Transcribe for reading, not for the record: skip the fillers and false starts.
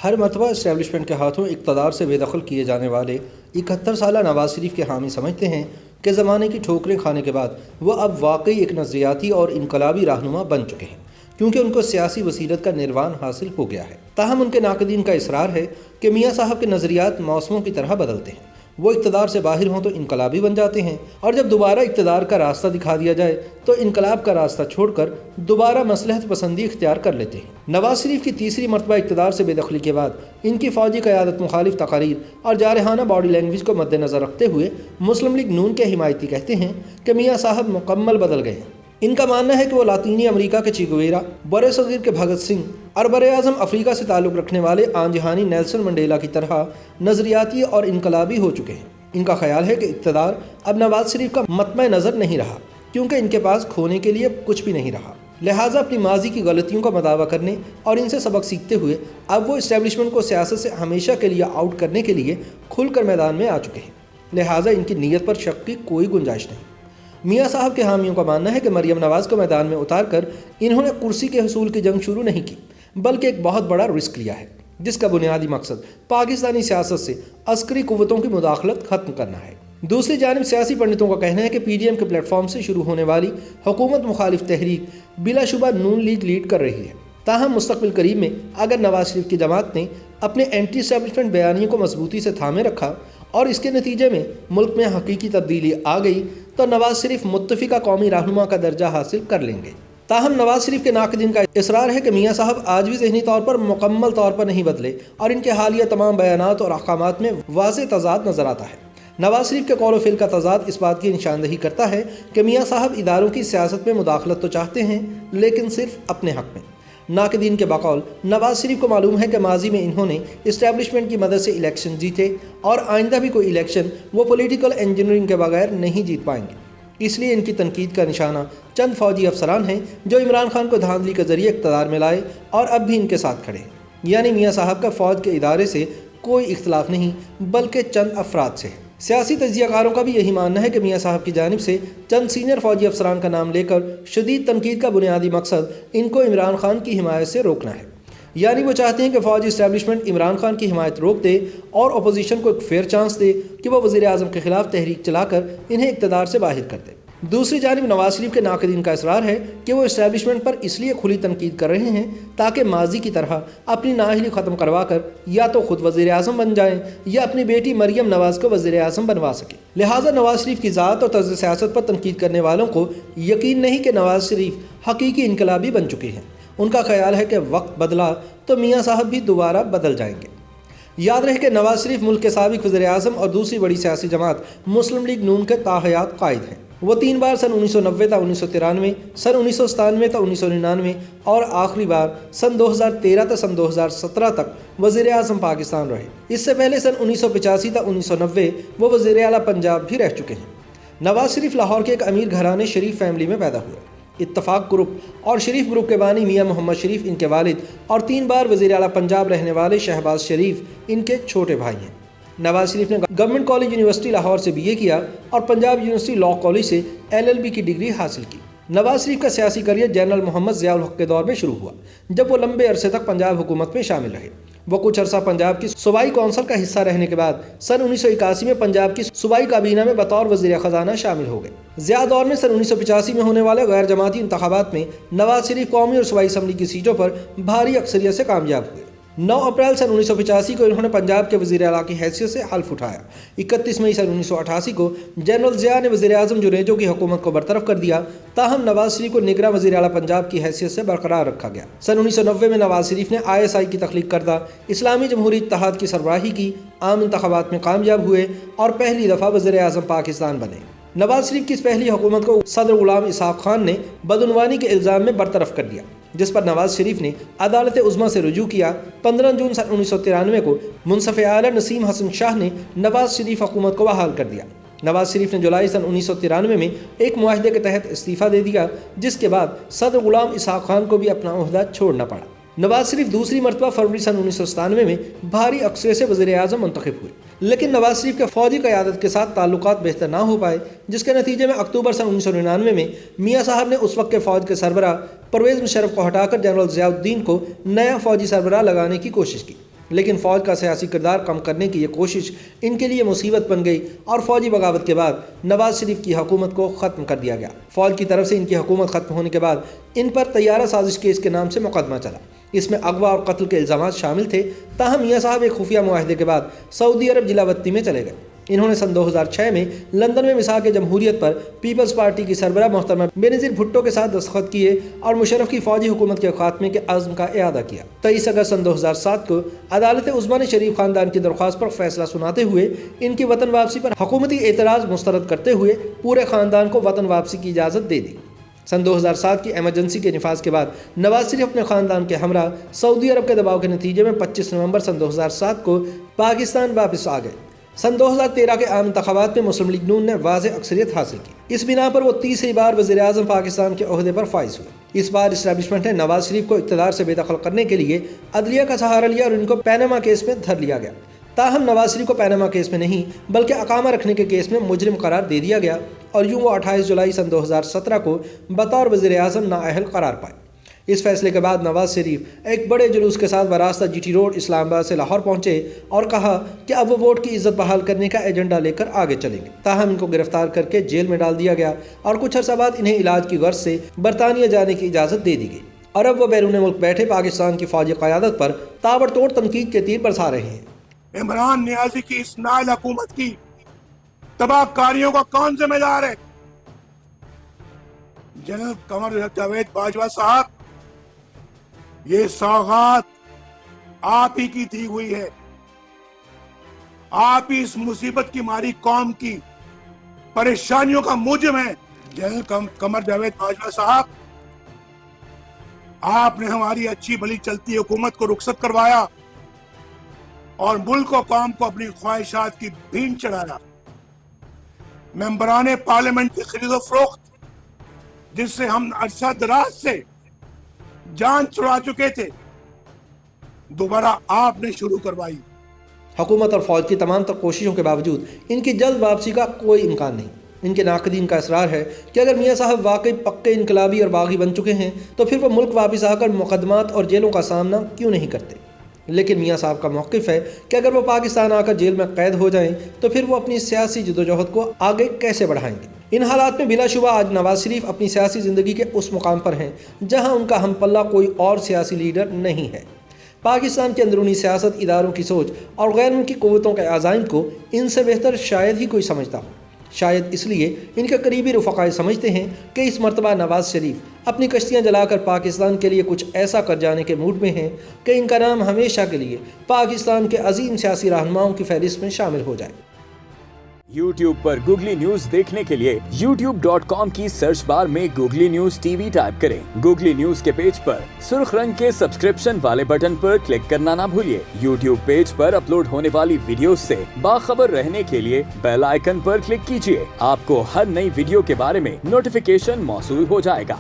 ہر مرتبہ اسٹیبلشمنٹ کے ہاتھوں اقتدار سے بے دخل کیے جانے والے 71 سالہ نواز شریف کے حامی سمجھتے ہیں کہ زمانے کی ٹھوکریں کھانے کے بعد وہ اب واقعی ایک نظریاتی اور انقلابی رہنما بن چکے ہیں، کیونکہ ان کو سیاسی وسیلت کا نروان حاصل ہو گیا ہے۔ تاہم ان کے ناقدین کا اصرار ہے کہ میاں صاحب کے نظریات موسموں کی طرح بدلتے ہیں، وہ اقتدار سے باہر ہوں تو انقلابی بن جاتے ہیں، اور جب دوبارہ اقتدار کا راستہ دکھا دیا جائے تو انقلاب کا راستہ چھوڑ کر دوبارہ مصلحت پسندی اختیار کر لیتے ہیں۔ نواز شریف کی تیسری مرتبہ اقتدار سے بے دخلی کے بعد ان کی فوجی قیادت مخالف تقاریر اور جارحانہ باڈی لینگویج کو مد نظر رکھتے ہوئے مسلم لیگ نون کے حمایتی کہتے ہیں کہ میاں صاحب مکمل بدل گئے ہیں۔ ان کا ماننا ہے کہ وہ لاطینی امریکہ کے چے گویرا، برصغیر کے بھگت سنگھ اور براعظم افریقہ سے تعلق رکھنے والے آن جہانی نیلسن منڈیلا کی طرح نظریاتی اور انقلابی ہو چکے ہیں۔ ان کا خیال ہے کہ اقتدار اب نواز شریف کا مطمع نظر نہیں رہا، کیونکہ ان کے پاس کھونے کے لیے کچھ بھی نہیں رہا، لہٰذا اپنی ماضی کی غلطیوں کا مداوع کرنے اور ان سے سبق سیکھتے ہوئے اب وہ اسٹیبلشمنٹ کو سیاست سے ہمیشہ کے لیے آؤٹ کرنے کے لیے کھل کر میدان میں آ چکے ہیں، لہٰذا ان کی نیت پر شک کی کوئی گنجائش نہیں۔ میاں صاحب کے حامیوں کا ماننا ہے کہ مریم نواز کو میدان میں اتار کر انہوں نے کرسی کے حصول کی جنگ شروع نہیں کی، بلکہ ایک بہت بڑا رسک لیا ہے، جس کا بنیادی مقصد پاکستانی سیاست سے عسکری قوتوں کی مداخلت ختم کرنا ہے۔ دوسری جانب سیاسی پنڈتوں کا کہنا ہے کہ پی ڈی ایم کے پلیٹ فارم سے شروع ہونے والی حکومت مخالف تحریک بلا شبہ نون لیگ لیڈ کر رہی ہے، تاہم مستقبل قریب میں اگر نواز شریف کی جماعت نے اپنے اینٹی اسٹیبلشمنٹ بیانیے کو مضبوطی سے تھامے رکھا اور اس کے نتیجے میں ملک میں حقیقی تبدیلی آ گئی تو نواز شریف متفقہ قومی رہنما کا درجہ حاصل کر لیں گے۔ تاہم نواز شریف کے ناقدین کا اصرار ہے کہ میاں صاحب آج بھی ذہنی طور پر مکمل طور پر نہیں بدلے اور ان کے حالیہ تمام بیانات اور احکامات میں واضح تضاد نظر آتا ہے۔ نواز شریف کے قول و فعل کا تضاد اس بات کی نشاندہی کرتا ہے کہ میاں صاحب اداروں کی سیاست میں مداخلت تو چاہتے ہیں، لیکن صرف اپنے حق میں۔ ناقدین کے بقول نواز شریف کو معلوم ہے کہ ماضی میں انہوں نے اسٹیبلشمنٹ کی مدد سے الیکشن جیتے اور آئندہ بھی کوئی الیکشن وہ پولیٹیکل انجینئرنگ کے بغیر نہیں جیت پائیں گے، اس لیے ان کی تنقید کا نشانہ چند فوجی افسران ہیں جو عمران خان کو دھاندلی کے ذریعے اقتدار میں لائے اور اب بھی ان کے ساتھ کھڑے ہیں۔ یعنی میاں صاحب کا فوج کے ادارے سے کوئی اختلاف نہیں، بلکہ چند افراد سے ہے۔ سیاسی تجزیہ کاروں کا بھی یہی ماننا ہے کہ میاں صاحب کی جانب سے چند سینئر فوجی افسران کا نام لے کر شدید تنقید کا بنیادی مقصد ان کو عمران خان کی حمایت سے روکنا ہے، یعنی وہ چاہتے ہیں کہ فوجی اسٹیبلشمنٹ عمران خان کی حمایت روک دے اور اپوزیشن کو ایک فیئر چانس دے کہ وہ وزیر اعظم کے خلاف تحریک چلا کر انہیں اقتدار سے باہر کر دے۔ دوسری جانب نواز شریف کے ناقدین کا اصرار ہے کہ وہ اسٹیبلشمنٹ پر اس لیے کھلی تنقید کر رہے ہیں تاکہ ماضی کی طرح اپنی نااہلی ختم کروا کر یا تو خود وزیر اعظم بن جائیں یا اپنی بیٹی مریم نواز کو وزیر اعظم بنوا سکیں۔ لہٰذا نواز شریف کی ذات اور طرز سیاست پر تنقید کرنے والوں کو یقین نہیں کہ نواز شریف حقیقی انقلابی بن چکے ہیں۔ ان کا خیال ہے کہ وقت بدلا تو میاں صاحب بھی دوبارہ بدل جائیں گے۔ یاد رہے کہ نواز شریف ملک کے سابق وزیر اعظم اور دوسری بڑی سیاسی جماعت مسلم لیگ نون کے تاحیات قائد ہیں۔ وہ 3 بار سن 1990 تا 1993، سن 1997 تا 1999 اور آخری بار سن 2013 تا سن 2017 تک وزیر اعظم پاکستان رہے۔ اس سے پہلے سن 1985 تا 1990 وہ وزیر اعلیٰ پنجاب بھی رہ چکے ہیں۔ نواز شریف لاہور کے ایک امیر گھرانے شریف فیملی میں پیدا ہوئے۔ اتفاق گروپ اور شریف گروپ کے بانی میاں محمد شریف ان کے والد اور 3 بار وزیر اعلیٰ پنجاب رہنے والے شہباز شریف ان کے چھوٹے بھائی ہیں۔ نواز شریف نے گورنمنٹ کالج یونیورسٹی لاہور سے BA کیا اور پنجاب یونیورسٹی لاء کالج سے LLB کی ڈگری حاصل کی۔ نواز شریف کا سیاسی کریئر جنرل محمد ضیاء الحق کے دور میں شروع ہوا، جب وہ لمبے عرصے تک پنجاب حکومت میں شامل رہے۔ وہ کچھ عرصہ پنجاب کی صوبائی کونسل کا حصہ رہنے کے بعد سن 1981 میں پنجاب کی صوبائی کابینہ میں بطور وزیر خزانہ شامل ہو گئے۔ ضیاء دور میں سن 1985 میں ہونے والے غیر جماعتی انتخابات میں نواز شریف قومی اور صوبائی اسمبلی کی سیٹوں پر بھاری اکثریت سے کامیاب ہوئے۔ 9 اپریل سن 1985 کو انہوں نے پنجاب کے وزیر اعلیٰ کی حیثیت سے حلف اٹھایا۔ 31 مئی سن 1988 کو جنرل ضیاء نے وزیر اعظم جنیجو کی حکومت کو برطرف کر دیا، تاہم نواز شریف کو نگراں وزیر اعلیٰ پنجاب کی حیثیت سے برقرار رکھا گیا۔ سن 1990 میں نواز شریف نے ISI کی تخلیق کردہ اسلامی جمہوری اتحاد کی سربراہی کی، عام انتخابات میں کامیاب ہوئے اور پہلی دفعہ وزیر اعظم پاکستان بنے۔ نواز شریف کی اس پہلی حکومت کو صدر غلام اسحاق خان نے بدعنوانی کے الزام میں برطرف کر دیا، جس پر نواز شریف نے عدالت عظمیٰ سے رجوع کیا۔ 15 جون سن 1993 کو منصف اعلیٰ نسیم حسن شاہ نے نواز شریف حکومت کو بحال کر دیا۔ نواز شریف نے جولائی سن 1993 میں ایک معاہدے کے تحت استعفیٰ دے دیا، جس کے بعد صدر غلام اسحاق خان کو بھی اپنا عہدہ چھوڑنا پڑا۔ نواز شریف دوسری مرتبہ فروری سن 1997 میں بھاری اکثریت سے وزیر اعظم منتخب ہوئے، لیکن نواز شریف کے فوجی قیادت کے ساتھ تعلقات بہتر نہ ہو پائے، جس کے نتیجے میں اکتوبر سن 1999 میں میاں صاحب نے اس وقت کے فوج کے سربراہ پرویز مشرف کو ہٹا کر جنرل ضیاء الدین کو نیا فوجی سربراہ لگانے کی کوشش کی۔ لیکن فوج کا سیاسی کردار کم کرنے کی یہ کوشش ان کے لیے مصیبت بن گئی اور فوجی بغاوت کے بعد نواز شریف کی حکومت کو ختم کر دیا گیا۔ فوج کی طرف سے ان کی حکومت ختم ہونے کے بعد ان پر طیارہ سازش کیس کے نام سے مقدمہ چلا۔ اس میں اغوا اور قتل کے الزامات شامل تھے، تاہم میاں صاحب ایک خفیہ معاہدے کے بعد سعودی عرب جلاوطنی میں چلے گئے۔ انہوں نے سن 2006 میں لندن میں مساق جمہوریت پر پیپلز پارٹی کی سربراہ محترمہ بینظیر بھٹو کے ساتھ دستخط کیے اور مشرف کی فوجی حکومت کے خاتمے کے عزم کا اعادہ کیا۔ 23 اگست سن 2007 کو عدالت عظمیٰ نے شریف خاندان کی درخواست پر فیصلہ سناتے ہوئے ان کی وطن واپسی پر حکومتی اعتراض مسترد کرتے ہوئے پورے خاندان کو وطن واپسی کی اجازت دے دی۔ سن 2007 کی ایمرجنسی کے نفاذ کے بعد نواز شریف اپنے خاندان کے ہمراہ سعودی عرب کے دباؤ کے نتیجے میں 25 نومبر سن 2007 کو پاکستان واپس آ گئے۔ سن 2013 کے عام انتخابات میں مسلم لیگ نون نے واضح اکثریت حاصل کی۔ اس بنا پر وہ تیسری بار وزیر اعظم پاکستان کے عہدے پر فائز ہوئے۔ اس بار اسٹیبلشمنٹ نے نواز شریف کو اقتدار سے بے دخل کرنے کے لیے عدلیہ کا سہارا لیا اور ان کو پیناما کیس میں دھر لیا گیا۔ تاہم نواز شریف کو پیناما کیس میں نہیں بلکہ اقامہ رکھنے کے کیس میں مجرم قرار دے دیا گیا اور یوں وہ 28 جولائی سن 2017 کو بطور وزیر اعظم نااہل قرار پائے۔ اس فیصلے کے بعد نواز شریف ایک بڑے جلوس کے ساتھ براستہ جی ٹی روڈ اسلام آباد سے لاہور پہنچے اور کہا کہ اب وہ ووٹ کی عزت بحال کرنے کا ایجنڈا لے کر آگے چلیں گے۔ تاہم ان کو گرفتار کر کے جیل میں ڈال دیا گیا اور کچھ عرصہ بعد انہیں علاج کی غرض سے برطانیہ جانے کی اجازت دے دی گئی اور اب وہ بیرون ملک بیٹھے پاکستان کی فوجی قیادت پر تابڑ توڑ تنقید کے تیر برسا رہے ہیں۔ عمران نیازی کی اس نائل حکومت کی تباہ کاریوں کا کون ذمہ دار ہے؟ جنرل قمر جاوید باجوہ صاحب، یہ سوغات آپ ہی کی دی ہوئی ہے۔ آپ ہی اس مصیبت کی ماری قوم کی پریشانیوں کا موجب ہیں۔ جنرل قمر جاوید باجوہ صاحب، آپ نے ہماری اچھی بھلی چلتی حکومت کو رخصت کروایا اور ملک و قوم کو اپنی خواہشات کی بھین چڑھایا۔ ممبران پارلیمنٹ کی خرید و فروخت، جس سے ہم عرصہ دراز سے جان چھڑا چکے تھے، دوبارہ آپ نے شروع کروائی۔ حکومت اور فوج کی تمام تر کوششوں کے باوجود ان کی جلد واپسی کا کوئی امکان نہیں۔ ان کے ناقدین کا اصرار ہے کہ اگر میاں صاحب واقعی پکے انقلابی اور باغی بن چکے ہیں تو پھر وہ ملک واپس آ کر مقدمات اور جیلوں کا سامنا کیوں نہیں کرتے۔ لیکن میاں صاحب کا موقف ہے کہ اگر وہ پاکستان آ کر جیل میں قید ہو جائیں تو پھر وہ اپنی سیاسی جدوجہد کو آگے کیسے بڑھائیں گے۔ ان حالات میں بلا شبہ آج نواز شریف اپنی سیاسی زندگی کے اس مقام پر ہیں جہاں ان کا ہم پلہ کوئی اور سیاسی لیڈر نہیں ہے۔ پاکستان کے اندرونی سیاست، اداروں کی سوچ اور غیر ملکی قوتوں کے عزائم کو ان سے بہتر شاید ہی کوئی سمجھتا ہو۔ شاید اس لیے ان کے قریبی رفقاء سمجھتے ہیں کہ اس مرتبہ نواز شریف اپنی کشتیاں جلا کر پاکستان کے لیے کچھ ایسا کر جانے کے موڈ میں ہیں کہ ان کا نام ہمیشہ کے لیے پاکستان کے عظیم سیاسی رہنماؤں کی فہرست میں شامل ہو جائے۔ YouTube پر گوگلی نیوز دیکھنے کے لیے youtube.com کی سرچ بار میں googly news T V type کریں۔ گوگلی نیوز کے پیج پر سرخ رنگ کے سبسکرپشن والے بٹن پر کلک کرنا نہ بھولیے۔ YouTube پیج پر اپلوڈ ہونے والی ویڈیوز سے باخبر رہنے کے لیے بیل آئیکن پر کلک کیجیے۔ آپ کو ہر نئی ویڈیو کے بارے میں نوٹیفیکیشن موصول ہو جائے گا۔